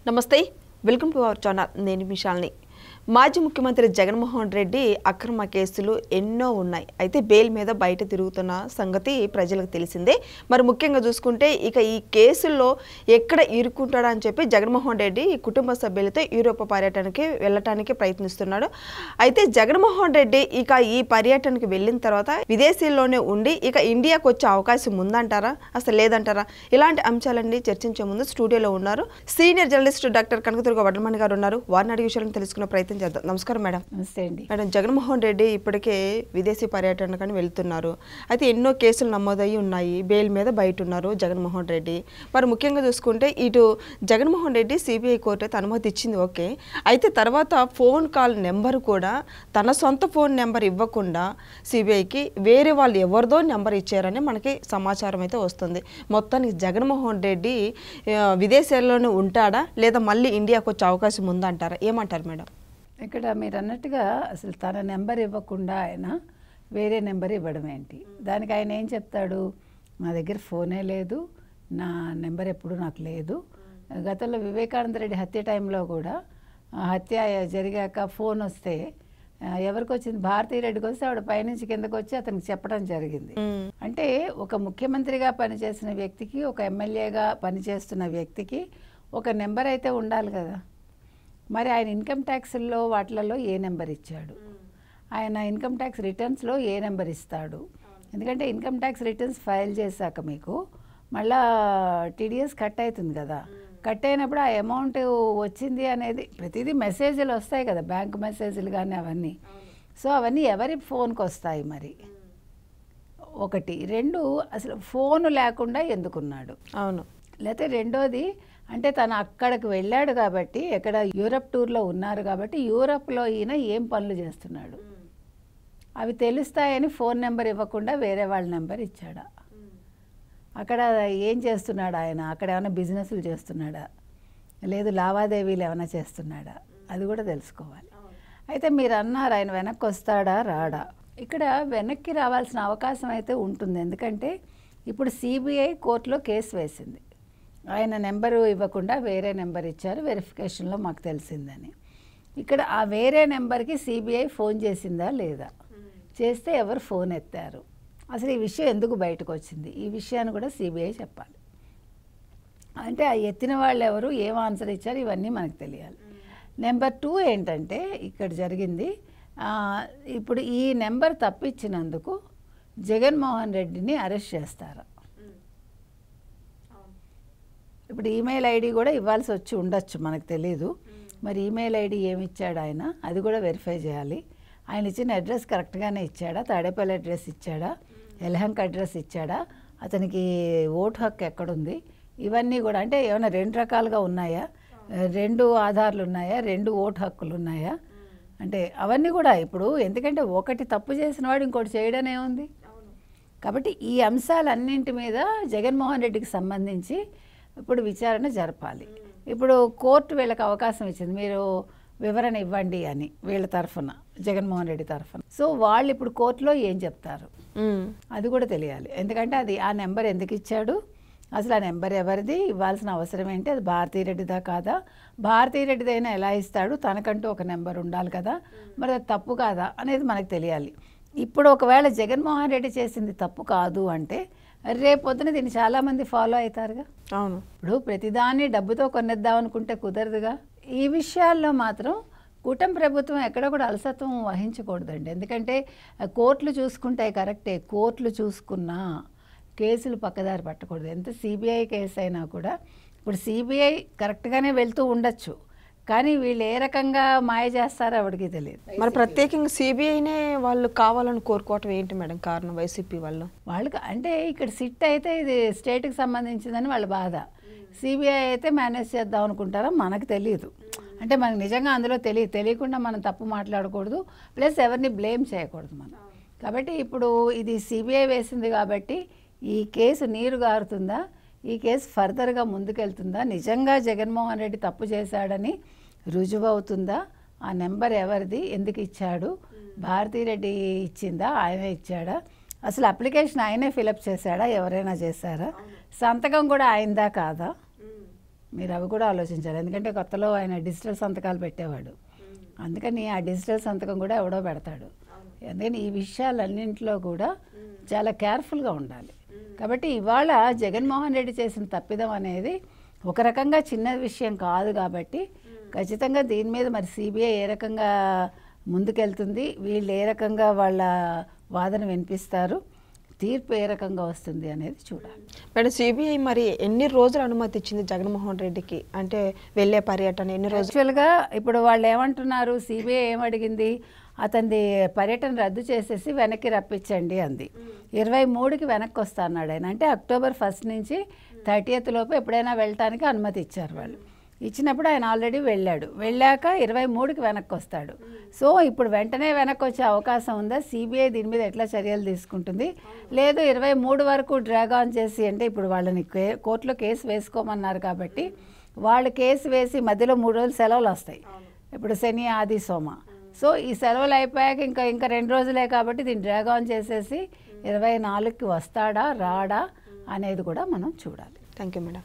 నమస్తే welcome to our channel నేను మిషాల్ని మాజీ ముఖ్యమంత్రి జగన్మోహన్ రెడ్డి అక్రమ కేసులు ఎన్నో ఉన్నాయి అయితే బెయిల్ మీద బయట తిరుగుతున్న సంగతి ప్రజలకు తెలిసిందే మరి ముఖ్యంగా చూసుకుంటే ఇక ఈ కేసుల్లో ఎక్కడ ఇరుక్కుంటాడా అని చెప్పి జగన్మోహన్ రెడ్డి కుటుంబ సభ్యులతో యూరోప్ పర్యటనకి వెళ్ళటానికి ప్రయత్నిస్తున్నాడు అయితే జగన్మోహన్ రెడ్డి ఇక ఈ పర్యటనకి వెళ్ళిన తర్వాత విదేశీల్లోనే ఉండి ఇక ఇండియాకు వచ్చే అవకాశం ఉందంటారా అసలు లేదంటారా ఇలాంటి అంశాలన్నీ చర్చించే ముందు స్టూడియోలో ఉన్నారు senior journalist doctor Kanakadurga Vadlamani గారు ఉన్నారు వారిని అడిగే విషయాలను తెలుసుకునే ప్రయత్నం చేద్దాం నమస్కారం మేడం నమస్తే అండి మేడం జగన్మోహన్ రెడ్డి ఇప్పటికే విదేశీ పర్యటనకని వెళ్తున్నారు అయితే ఎన్నో కేసులు నమోదయ్యి ఉన్నాయి బెయిల్ మీద బయట ఉన్నారు జగన్మోహన్ రెడ్డి మరి ముఖ్యంగా చూసుకుంటే ఇటు జగన్మోహన్ రెడ్డి సిబిఐ కోర్టు అయితే అనుమతి ఇచ్చింది ఓకే అయితే తర్వాత ఫోన్ కాల్ నెంబర్ కూడా తన సొంత ఫోన్ నెంబర్ ఇవ్వకుండా సిబిఐకి వేరే వాళ్ళు ఎవరిదో నెంబర్ ఇచ్చారని మనకి సమాచారం అయితే వస్తుంది మొత్తానికి జగన్మోహన్ రెడ్డి విదేశాల్లోనే ఉంటాడా లేదా మళ్ళీ ఇండియాకు వచ్చే అవకాశం ఉందంటారా ఏమంటారు మేడం ఇక్కడ మీరు అన్నట్టుగా అసలు తన నెంబర్ ఇవ్వకుండా ఆయన వేరే నెంబర్ ఇవ్వడం ఏంటి దానికి ఆయన ఏం చెప్తాడు నా దగ్గర ఫోనే లేదు నా నెంబర్ ఎప్పుడు నాకు లేదు గతంలో వివేకానంద రెడ్డి హత్య టైంలో కూడా హత్య జరిగాక ఫోన్ వస్తే ఎవరికి వచ్చింది భారతీ రెడ్డికి వస్తే ఆవిడ పైనుంచి కిందకు వచ్చి అతనికి చెప్పడం జరిగింది అంటే ఒక ముఖ్యమంత్రిగా పనిచేసిన వ్యక్తికి ఒక ఎమ్మెల్యేగా పనిచేస్తున్న వ్యక్తికి ఒక నెంబర్ అయితే ఉండాలి కదా మరి ఆయన ఇన్కమ్ ట్యాక్స్లో వాటిలలో ఏ నెంబర్ ఇచ్చాడు ఆయన ఇన్కమ్ ట్యాక్స్ రిటర్న్స్లో ఏ నెంబర్ ఇస్తాడు ఎందుకంటే ఇన్కమ్ ట్యాక్స్ రిటర్న్స్ ఫైల్ చేశాక మీకు మళ్ళా టీడీఎస్ కట్ అవుతుంది కదా కట్ అయినప్పుడు ఆ అమౌంట్ వచ్చింది అనేది ప్రతిదీ మెసేజ్లు వస్తాయి కదా బ్యాంక్ మెసేజ్లు కానీ అవన్నీ సో అవన్నీ ఎవరి ఫోన్కి వస్తాయి మరి ఒకటి రెండు అసలు ఫోన్ లేకుండా ఎందుకున్నాడు అవును లేకపోతే రెండోది అంటే తను అక్కడికి వెళ్ళాడు కాబట్టి ఎక్కడ యూరప్ టూర్లో ఉన్నారు కాబట్టి యూరప్లో ఈయన ఏం పనులు చేస్తున్నాడు అవి తెలుస్తాయని ఫోన్ నెంబర్ ఇవ్వకుండా వేరే వాళ్ళ నెంబర్ ఇచ్చాడా అక్కడ ఏం చేస్తున్నాడు ఆయన అక్కడ ఏమైనా బిజినెస్లు చేస్తున్నాడా లేదు లావాదేవీలు ఏమైనా చేస్తున్నాడా అది కూడా తెలుసుకోవాలి అయితే మీరు అన్నారు ఆయన వెనక్కి వస్తాడా రాడా ఇక్కడ వెనక్కి రావాల్సిన అవకాశం అయితే ఉంటుంది ఎందుకంటే ఇప్పుడు సిబిఐ కోర్టులో కేసు వేసింది ఆయన నెంబరు ఇవ్వకుండా వేరే నెంబర్ ఇచ్చారు వెరిఫికేషన్లో మాకు తెలిసిందని ఇక్కడ ఆ వేరే నెంబర్కి సిబిఐ ఫోన్ చేసిందా లేదా చేస్తే ఎవరు ఫోన్ ఎత్తారు అసలు ఈ విషయం ఎందుకు బయటకు వచ్చింది ఈ విషయాన్ని కూడా సిబిఐ చెప్పాలి అంటే ఆ ఎత్తిన వాళ్ళు ఎవరు ఏం ఆన్సర్ ఇచ్చారు ఇవన్నీ మనకు తెలియాలి నెంబర్ 2 ఏంటంటే ఇక్కడ జరిగింది ఇప్పుడు ఈ నెంబర్ తప్పించినందుకు జగన్మోహన్ రెడ్డిని అరెస్ట్ చేస్తారా ఇప్పుడు ఈమెయిల్ ఐడి కూడా ఇవ్వాల్సి వచ్చి ఉండొచ్చు మనకు తెలీదు మరి ఈమెయిల్ ఐడి ఏమి ఇచ్చాడు ఆయన అది కూడా వెరిఫై చేయాలి ఆయన ఇచ్చిన అడ్రస్ కరెక్ట్గానే ఇచ్చాడా తాడేపల్లి అడ్రస్ ఇచ్చాడా ఎల్హంక్ అడ్రస్ ఇచ్చాడా అతనికి ఓటు హక్కు ఎక్కడుంది ఇవన్నీ కూడా అంటే ఏమైనా 2 రకాలుగా ఉన్నాయా 2 ఆధార్లు ఉన్నాయా 2 ఓటు హక్కులు ఉన్నాయా అంటే అవన్నీ కూడా ఇప్పుడు ఎందుకంటే ఒకటి తప్పు చేసిన వాడు ఇంకోటి చేయడమే ఉంది కాబట్టి ఈ అంశాలన్నింటి మీద జగన్మోహన్ రెడ్డికి సంబంధించి ఇప్పుడు విచారణ జరపాలి ఇప్పుడు కోర్టు వీళ్ళకి అవకాశం ఇచ్చింది మీరు వివరణ ఇవ్వండి అని వీళ్ళ తరఫున జగన్మోహన్ రెడ్డి తరఫున సో వాళ్ళు ఇప్పుడు కోర్టులో ఏం చెప్తారు అది కూడా తెలియాలి ఎందుకంటే అది ఆ నెంబర్ ఎందుకు ఇచ్చాడు అసలు ఆ నెంబర్ ఎవరిది ఇవ్వాల్సిన అవసరం ఏంటి అది భారతీ రెడ్డిదా కాదా భారతీ రెడ్డిదైనా ఎలా ఇస్తాడు తనకంటూ ఒక నెంబర్ ఉండాలి కదా మరి అది తప్పు కాదా అనేది మనకు తెలియాలి ఇప్పుడు ఒకవేళ జగన్మోహన్ రెడ్డి చేసింది తప్పు కాదు అంటే రేపొద్దున దీన్ని చాలామంది ఫాలో అవుతారుగా అవును ఇప్పుడు ప్రతిదాన్ని డబ్బుతో కొనేద్దాం అనుకుంటే కుదరదుగా ఈ విషయాల్లో మాత్రం కూటమి ప్రభుత్వం ఎక్కడ కూడా అలసత్వం వహించకూడదండి ఎందుకంటే కోర్టులు చూసుకుంటాయి కరెక్టే కోర్టులు చూసుకున్నా కేసులు పక్కదారి పట్టకూడదు ఎంత సిబిఐ కేసు అయినా కూడా ఇప్పుడు సిబిఐ కరెక్ట్గానే వెళ్తూ ఉండొచ్చు కానీ వీళ్ళు ఏ రకంగా మాయ చేస్తారో ఎవరికి తెలియదు మరి ప్రత్యేకంగా సిబిఐనే వాళ్ళు కావాలని కోరుకోవటం ఏంటి మేడం కారణం వైసీపీ వాళ్ళకి అంటే ఇక్కడ సిట్ అయితే ఇది స్టేట్కి సంబంధించిందని వాళ్ళ బాధ సిబిఐ అయితే మేనేజ్ చేద్దాం అనుకుంటారో మనకు తెలియదు అంటే మనకు నిజంగా అందులో తెలియకుండా మనం తప్పు మాట్లాడకూడదు ప్లస్ ఎవరిని బ్లేమ్ చేయకూడదు మనం కాబట్టి ఇప్పుడు ఇది సిబిఐ వేసింది కాబట్టి ఈ కేసు నీరు గారుతుందా ఈ కేసు ఫర్దర్గా ముందుకెళ్తుందా నిజంగా జగన్మోహన్ రెడ్డి తప్పు చేశాడని రుజువు అవుతుందా ఆ నెంబర్ ఎవరిది ఎందుకు ఇచ్చాడు భారతీ రెడ్డి ఇచ్చిందా ఆయనే ఇచ్చాడా అసలు అప్లికేషన్ ఆయనే ఫిలప్ చేశాడా ఎవరైనా చేశారా సంతకం కూడా ఆయనదా కాదా మీరు అవి కూడా ఆలోచించాలి. ఎందుకంటే కొత్తలో ఆయన డిజిటల్ సంతకాలు పెట్టేవాడు, అందుకని ఆ డిజిటల్ సంతకం కూడా ఎవడో పెడతాడు. అందుకని ఈ విషయాలన్నింటిలో కూడా చాలా కేర్ఫుల్గా ఉండాలి. కాబట్టి ఇవాళ జగన్మోహన్ రెడ్డి చేసిన తప్పిదం అనేది ఒక రకంగా చిన్న విషయం కాదు. కాబట్టి ఖచ్చితంగా దీని మీద మరి సిబిఐ ఏ రకంగా ముందుకెళ్తుంది, వీళ్ళు ఏ రకంగా వాళ్ళ వాదన వినిపిస్తారు, తీర్పు ఏ రకంగా వస్తుంది అనేది చూడాలి. మేడం, సిబిఐ మరి ఎన్ని రోజులు అనుమతి ఇచ్చింది జగన్మోహన్ రెడ్డికి, అంటే వెళ్ళే పర్యటన ఎన్ని రోజులు? యాక్చువల్గా ఇప్పుడు వాళ్ళు ఏమంటున్నారు, సిబిఐ ఏమడిగింది, అతనిది పర్యటన రద్దు చేసేసి వెనక్కి రప్పించండి అంది. 23కి వెనక్కి వస్తా అన్నాడు ఆయన. అంటే అక్టోబర్ 1 నుంచి 30th లోపు ఎప్పుడైనా వెళ్ళటానికి అనుమతి ఇచ్చారు వాళ్ళు. ఇచ్చినప్పుడు ఆయన ఆల్రెడీ వెళ్ళాక 23కి వెనక్కి వస్తాడు. సో ఇప్పుడు వెంటనే వెనక్కి వచ్చే అవకాశం ఉందా? సిబిఐ దీని మీద ఎట్లా చర్యలు తీసుకుంటుంది? లేదు 23 వరకు డ్రాగ్ ఆన్ చేసి, అంటే ఇప్పుడు వాళ్ళని కోర్టులో కేసు వేసుకోమన్నారు కాబట్టి వాళ్ళు కేసు వేసి మధ్యలో 3 రోజులు సెలవులు వస్తాయి, ఇప్పుడు శని ఆది సోమ. సో ఈ సెలవులు అయిపోయాక ఇంకా 2 రోజులే కాబట్టి దీన్ని డ్రాగ్ ఆన్ చేసేసి 24కి వస్తాడా రాడా అనేది కూడా మనం చూడాలి. Thank you madam.